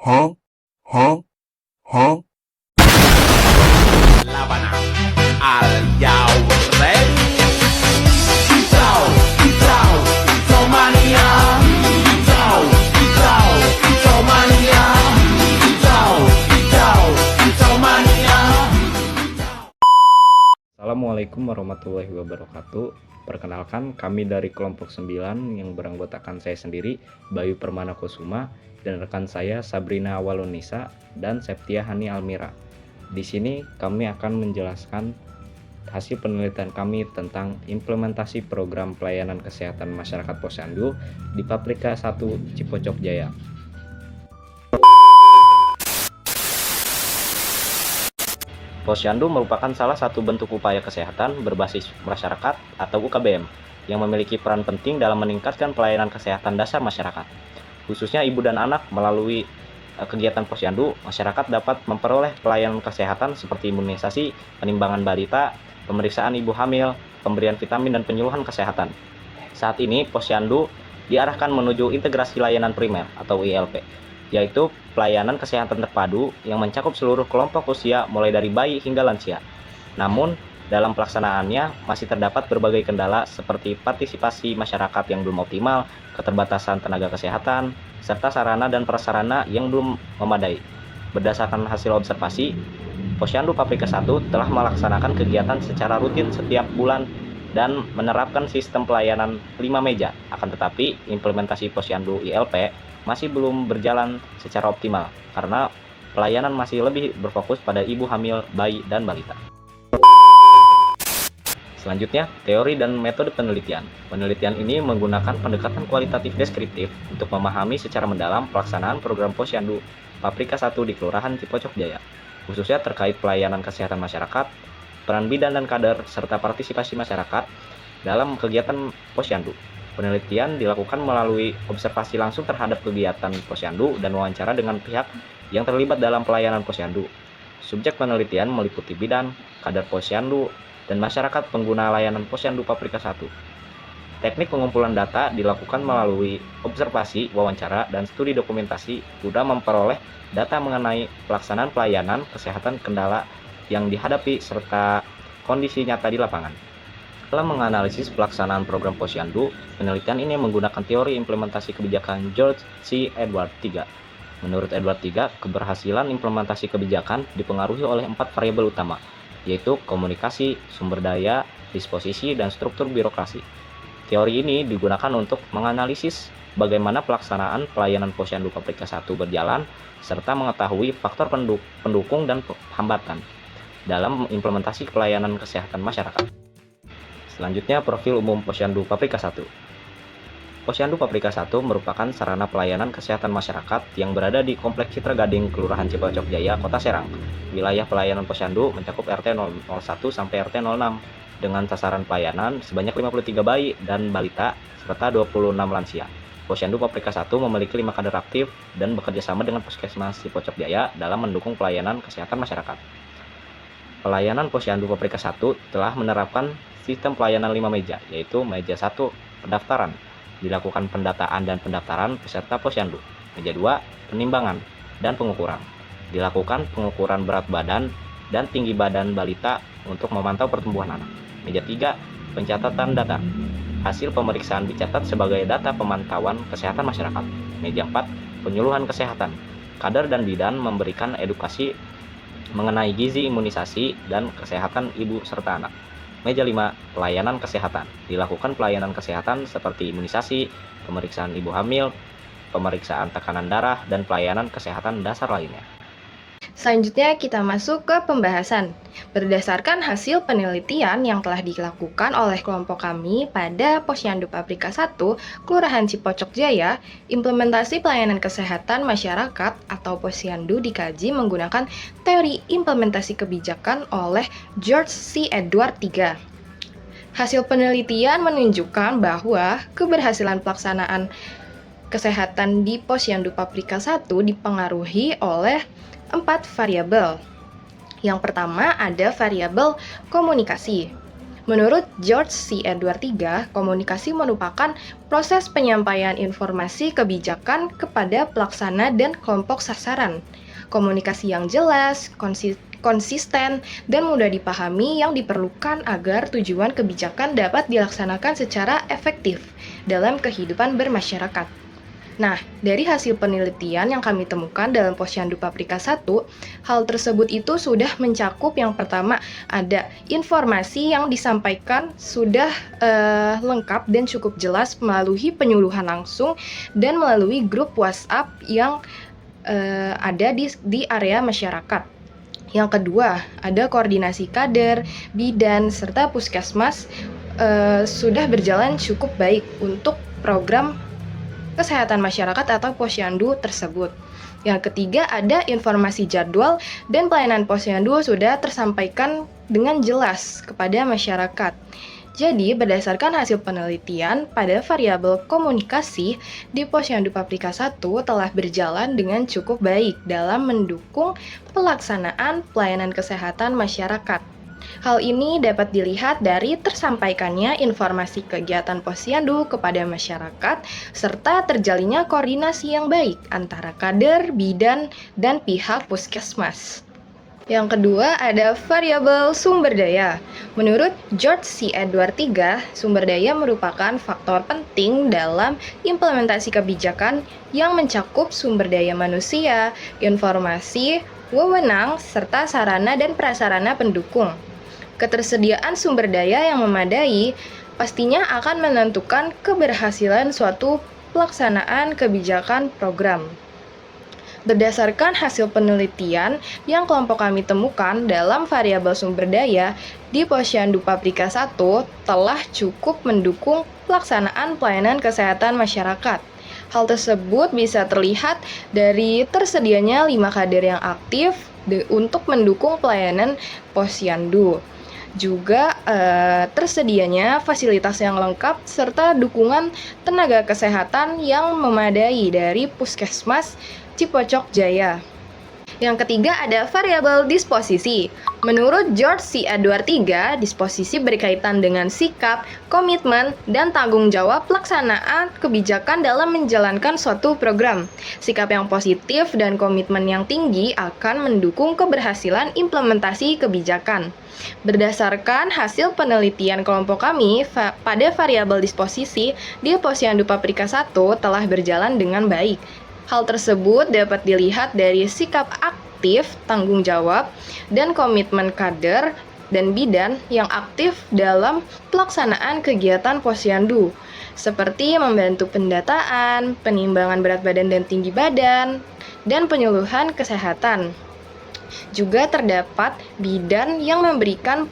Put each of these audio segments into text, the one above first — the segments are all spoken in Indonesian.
Huh? Huh? Huh? Labanang. Are you ready? Itaw, itaw, itaw mania. Itaw, itaw, itaw mania. Itaw, itaw, itaw mania. Assalamualaikum warahmatullahi wabarakatuh. Perkenalkan, kami dari kelompok 9 yang beranggotakan saya sendiri, Bayu Permana Kusuma, dan rekan saya Sabrina Awalunisa dan Septia Hani Almira. Di sini kami akan menjelaskan hasil penelitian kami tentang implementasi program pelayanan kesehatan masyarakat Posyandu di Paprika 1 Cipocok Jaya. Posyandu merupakan salah satu bentuk upaya kesehatan berbasis masyarakat atau UKBM yang memiliki peran penting dalam meningkatkan pelayanan kesehatan dasar masyarakat. Khususnya ibu dan anak, melalui kegiatan Posyandu, masyarakat dapat memperoleh pelayanan kesehatan seperti imunisasi, penimbangan balita, pemeriksaan ibu hamil, pemberian vitamin dan penyuluhan kesehatan. Saat ini Posyandu diarahkan menuju integrasi layanan primer atau ILP, yaitu pelayanan kesehatan terpadu yang mencakup seluruh kelompok usia mulai dari bayi hingga lansia. Namun, dalam pelaksanaannya masih terdapat berbagai kendala seperti partisipasi masyarakat yang belum optimal, keterbatasan tenaga kesehatan, serta sarana dan prasarana yang belum memadai. Berdasarkan hasil observasi, Posyandu Paprika 1 telah melaksanakan kegiatan secara rutin setiap bulan dan menerapkan sistem pelayanan 5 meja. Akan tetapi, implementasi Posyandu ILP masih belum berjalan secara optimal karena pelayanan masih lebih berfokus pada ibu hamil, bayi, dan balita. Selanjutnya, teori dan metode penelitian. Penelitian ini menggunakan pendekatan kualitatif deskriptif untuk memahami secara mendalam pelaksanaan program Posyandu Paprika 1 di Kelurahan Cipocok Jaya, khususnya terkait pelayanan kesehatan masyarakat, peran bidan dan kader, serta partisipasi masyarakat dalam kegiatan Posyandu. Penelitian dilakukan melalui observasi langsung terhadap kegiatan Posyandu dan wawancara dengan pihak yang terlibat dalam pelayanan Posyandu. Subjek penelitian meliputi bidan, kader Posyandu, dan masyarakat pengguna layanan Posyandu Paprika 1. Teknik pengumpulan data dilakukan melalui observasi, wawancara, dan studi dokumentasi guna memperoleh data mengenai pelaksanaan pelayanan kesehatan, kendala yang dihadapi, serta kondisi nyata di lapangan. Dalam menganalisis pelaksanaan program Posyandu, penelitian ini menggunakan teori implementasi kebijakan George C. Edward III. Menurut Edward III, keberhasilan implementasi kebijakan dipengaruhi oleh 4 variabel utama, yaitu komunikasi, sumber daya, disposisi, dan struktur birokrasi. Teori ini digunakan untuk menganalisis bagaimana pelaksanaan pelayanan Posyandu Paprika 1 berjalan, serta mengetahui faktor pendukung dan hambatan dalam implementasi pelayanan kesehatan masyarakat. Selanjutnya, profil umum Posyandu Paprika 1. Posyandu Paprika 1 merupakan sarana pelayanan kesehatan masyarakat yang berada di Kompleks Citra Gading, Kelurahan Cipocok Jaya, Kota Serang. Wilayah pelayanan Posyandu mencakup RT 001 sampai RT 06 dengan sasaran pelayanan sebanyak 53 bayi dan balita serta 26 lansia. Posyandu Paprika 1 memiliki 5 kader aktif dan bekerja sama dengan Puskesmas Cipocok Jaya dalam mendukung pelayanan kesehatan masyarakat. Pelayanan Posyandu Paprika 1 telah menerapkan sistem pelayanan 5 meja, yaitu meja 1 pendaftaran, dilakukan pendataan dan pendaftaran peserta Posyandu. Meja 2 penimbangan dan pengukuran, dilakukan pengukuran berat badan dan tinggi badan balita untuk memantau pertumbuhan anak. Meja 3 pencatatan data, hasil pemeriksaan dicatat sebagai data pemantauan kesehatan masyarakat. Meja 4 penyuluhan kesehatan, kader dan bidan memberikan edukasi mengenai gizi, imunisasi, dan kesehatan ibu serta anak. Meja 5 pelayanan kesehatan, dilakukan pelayanan kesehatan seperti imunisasi, pemeriksaan ibu hamil, pemeriksaan tekanan darah, dan pelayanan kesehatan dasar lainnya. Selanjutnya kita masuk ke pembahasan. Berdasarkan hasil penelitian yang telah dilakukan oleh kelompok kami pada Posyandu Paprika 1, Kelurahan Cipocok Jaya, implementasi pelayanan kesehatan masyarakat atau Posyandu dikaji menggunakan teori implementasi kebijakan oleh George C. Edward III. Hasil penelitian menunjukkan bahwa keberhasilan pelaksanaan kesehatan di Posyandu Paprika 1 dipengaruhi oleh 4 variabel. Yang pertama ada variabel komunikasi. Menurut George C. Edward III, komunikasi merupakan proses penyampaian informasi kebijakan kepada pelaksana dan kelompok sasaran. Komunikasi yang jelas, konsisten, dan mudah dipahami yang diperlukan agar tujuan kebijakan dapat dilaksanakan secara efektif dalam kehidupan bermasyarakat. Nah, dari hasil penelitian yang kami temukan dalam Posyandu Paprika 1, hal tersebut itu sudah mencakup yang pertama, ada informasi yang disampaikan sudah lengkap dan cukup jelas melalui penyuluhan langsung dan melalui grup WhatsApp yang ada di area masyarakat. Yang kedua, ada koordinasi kader, bidan, serta puskesmas sudah berjalan cukup baik untuk program kesehatan masyarakat atau posyandu tersebut. Yang ketiga, ada informasi jadwal dan pelayanan posyandu sudah tersampaikan dengan jelas kepada masyarakat. Jadi, berdasarkan hasil penelitian pada variabel komunikasi di Posyandu Paprika 1 telah berjalan dengan cukup baik dalam mendukung pelaksanaan pelayanan kesehatan masyarakat. Hal ini dapat dilihat dari tersampaikannya informasi kegiatan posyandu kepada masyarakat serta terjalinnya koordinasi yang baik antara kader, bidan, dan pihak puskesmas. Yang kedua ada variabel sumber daya. Menurut George C. Edward III, sumber daya merupakan faktor penting dalam implementasi kebijakan yang mencakup sumber daya manusia, informasi, wewenang, serta sarana dan prasarana pendukung. Ketersediaan sumber daya yang memadai pastinya akan menentukan keberhasilan suatu pelaksanaan kebijakan program. Berdasarkan hasil penelitian yang kelompok kami temukan dalam variabel sumber daya di Posyandu Paprika 1 telah cukup mendukung pelaksanaan pelayanan kesehatan masyarakat. Hal tersebut bisa terlihat dari tersedianya 5 kader yang aktif untuk mendukung pelayanan posyandu. Juga tersedianya fasilitas yang lengkap serta dukungan tenaga kesehatan yang memadai dari Puskesmas Cipocok Jaya. Yang ketiga ada variabel disposisi. Menurut George C. Edward III, disposisi berkaitan dengan sikap, komitmen, dan tanggung jawab pelaksanaan kebijakan dalam menjalankan suatu program. Sikap yang positif dan komitmen yang tinggi akan mendukung keberhasilan implementasi kebijakan. Berdasarkan hasil penelitian kelompok kami pada variabel disposisi di Posyandu Paprika 1 telah berjalan dengan baik. Hal tersebut dapat dilihat dari sikap aktif, tanggung jawab, dan komitmen kader dan bidan yang aktif dalam pelaksanaan kegiatan posyandu, seperti membantu pendataan, penimbangan berat badan dan tinggi badan, dan penyuluhan kesehatan. Juga terdapat bidan yang memberikan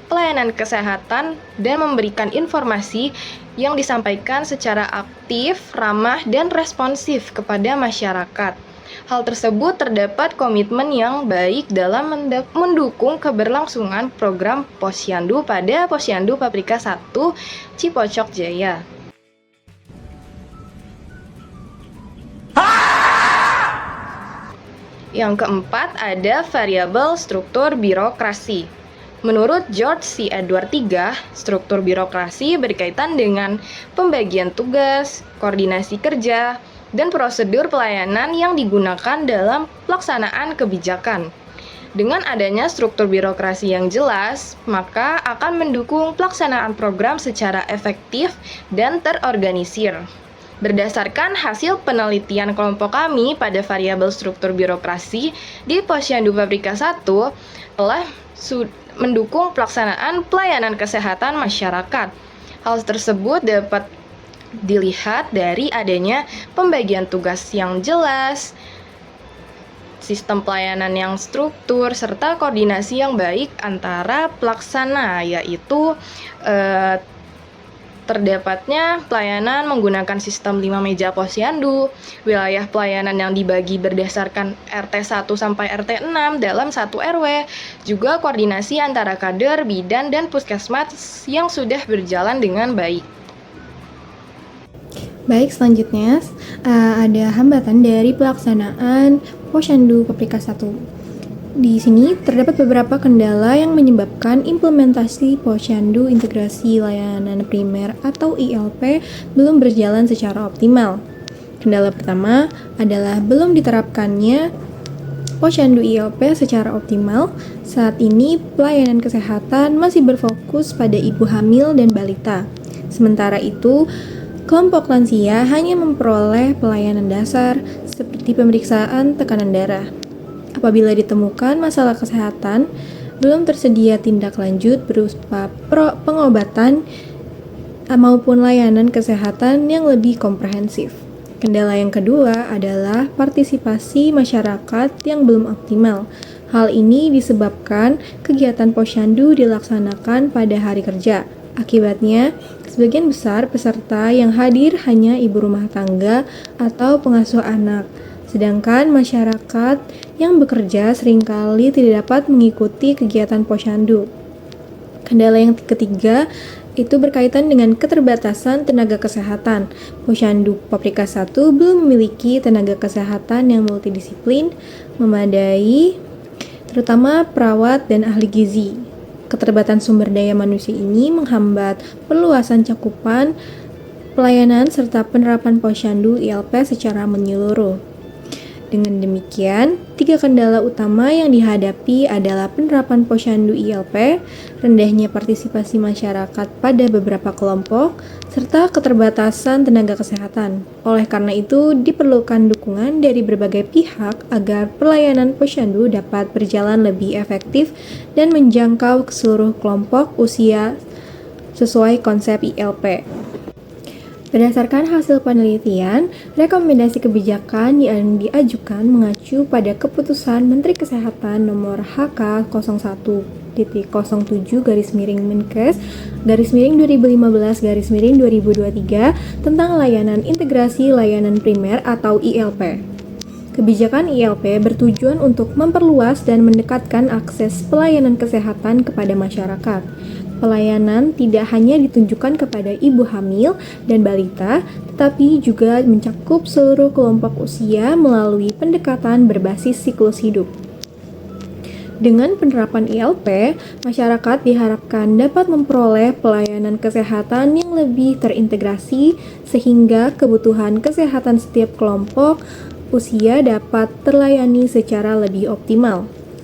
pelayanan kesehatan dan memberikan informasi yang disampaikan secara aktif, ramah, dan responsif kepada masyarakat. Hal tersebut terdapat komitmen yang baik dalam mendukung keberlangsungan program posyandu pada Posyandu Paprika 1 Cipocok Jaya. Yang keempat ada variabel struktur birokrasi. Menurut George C. Edward III, struktur birokrasi berkaitan dengan pembagian tugas, koordinasi kerja, dan prosedur pelayanan yang digunakan dalam pelaksanaan kebijakan. Dengan adanya struktur birokrasi yang jelas, maka akan mendukung pelaksanaan program secara efektif dan terorganisir. Berdasarkan hasil penelitian kelompok kami pada variabel struktur birokrasi di Posyandu Paprika 1 telah mendukung pelaksanaan pelayanan kesehatan masyarakat. Hal tersebut dapat dilihat dari adanya pembagian tugas yang jelas, sistem pelayanan yang struktur, serta koordinasi yang baik antara pelaksana, yaitu terdapatnya pelayanan menggunakan sistem 5 meja posyandu, wilayah pelayanan yang dibagi berdasarkan RT 1 sampai RT 6 dalam 1 RW, juga koordinasi antara kader, bidan, dan puskesmas yang sudah berjalan dengan baik. Baik, selanjutnya ada hambatan dari pelaksanaan Posyandu Paprika 1. Di sini terdapat beberapa kendala yang menyebabkan implementasi Posyandu Integrasi Layanan Primer atau ILP belum berjalan secara optimal. Kendala pertama adalah belum diterapkannya Posyandu ILP secara optimal. Saat ini pelayanan kesehatan masih berfokus pada ibu hamil dan balita. Sementara itu, kelompok lansia hanya memperoleh pelayanan dasar seperti pemeriksaan tekanan darah. Apabila ditemukan masalah kesehatan, belum tersedia tindak lanjut berupa pengobatan maupun layanan kesehatan yang lebih komprehensif. Kendala yang kedua adalah partisipasi masyarakat yang belum optimal. Hal ini disebabkan kegiatan Posyandu dilaksanakan pada hari kerja. Akibatnya, sebagian besar peserta yang hadir hanya ibu rumah tangga atau pengasuh anak. Sedangkan masyarakat yang bekerja seringkali tidak dapat mengikuti kegiatan Posyandu. Kendala yang ketiga itu berkaitan dengan keterbatasan tenaga kesehatan. Posyandu Paprika 1 belum memiliki tenaga kesehatan yang multidisiplin, memadai, terutama perawat dan ahli gizi. Keterbatasan sumber daya manusia ini menghambat perluasan cakupan pelayanan serta penerapan Posyandu ILP secara menyeluruh. Dengan demikian, 3 kendala utama yang dihadapi adalah penerapan Posyandu ILP, rendahnya partisipasi masyarakat pada beberapa kelompok, serta keterbatasan tenaga kesehatan. Oleh karena itu, diperlukan dukungan dari berbagai pihak agar pelayanan Posyandu dapat berjalan lebih efektif dan menjangkau ke seluruh kelompok usia sesuai konsep ILP. Berdasarkan hasil penelitian, rekomendasi kebijakan yang diajukan mengacu pada Keputusan Menteri Kesehatan Nomor HK01.07-Menkes/2015/2023 tentang layanan integrasi layanan primer atau ILP. Kebijakan ILP bertujuan untuk memperluas dan mendekatkan akses pelayanan kesehatan kepada masyarakat. Pelayanan tidak hanya ditunjukkan kepada ibu hamil dan balita, tetapi juga mencakup seluruh kelompok usia melalui pendekatan berbasis siklus hidup. Dengan penerapan ILP, masyarakat diharapkan dapat memperoleh pelayanan kesehatan yang lebih terintegrasi sehingga kebutuhan kesehatan setiap kelompok usia dapat terlayani secara lebih optimal.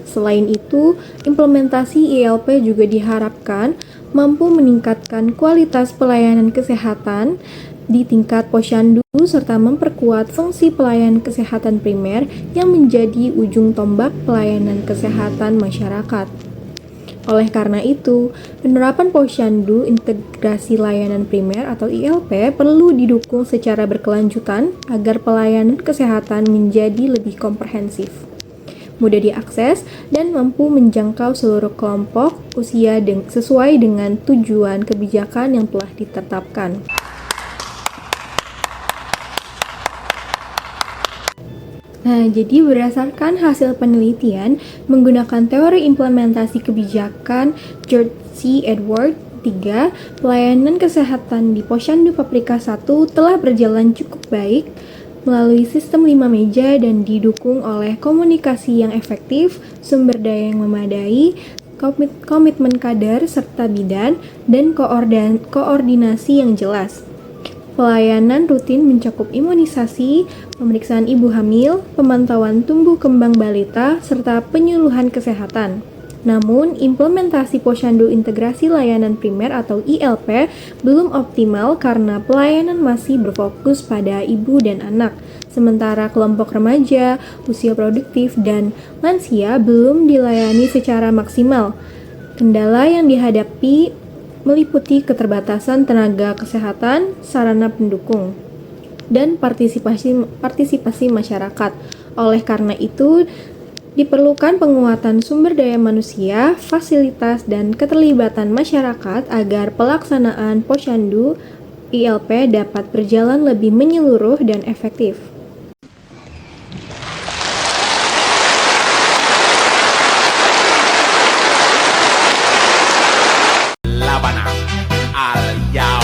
Selain itu, implementasi ILP juga diharapkan mampu meningkatkan kualitas pelayanan kesehatan di tingkat Posyandu serta memperkuat fungsi pelayanan kesehatan primer yang menjadi ujung tombak pelayanan kesehatan masyarakat. Oleh karena itu, penerapan Posyandu Integrasi Layanan Primer atau ILP perlu didukung secara berkelanjutan agar pelayanan kesehatan menjadi lebih komprehensif, mudah diakses, dan mampu menjangkau seluruh kelompok usia sesuai dengan tujuan kebijakan yang telah ditetapkan. Nah, jadi berdasarkan hasil penelitian menggunakan teori implementasi kebijakan George C. Edward 3, pelayanan kesehatan di Posyandu Paprika 1 telah berjalan cukup baik melalui sistem 5 meja dan didukung oleh komunikasi yang efektif, sumber daya yang memadai, komitmen kader serta bidan, dan koordinasi yang jelas. Pelayanan rutin mencakup imunisasi, pemeriksaan ibu hamil, pemantauan tumbuh kembang balita, serta penyuluhan kesehatan. Namun, implementasi Posyandu Integrasi Layanan Primer atau ILP belum optimal karena pelayanan masih berfokus pada ibu dan anak, sementara kelompok remaja, usia produktif, dan lansia belum dilayani secara maksimal. Kendala yang dihadapi meliputi keterbatasan tenaga kesehatan, sarana pendukung, dan partisipasi masyarakat. Oleh karena itu, diperlukan penguatan sumber daya manusia, fasilitas, dan keterlibatan masyarakat agar pelaksanaan Posyandu ILP dapat berjalan lebih menyeluruh dan efektif. La Habana, al Yao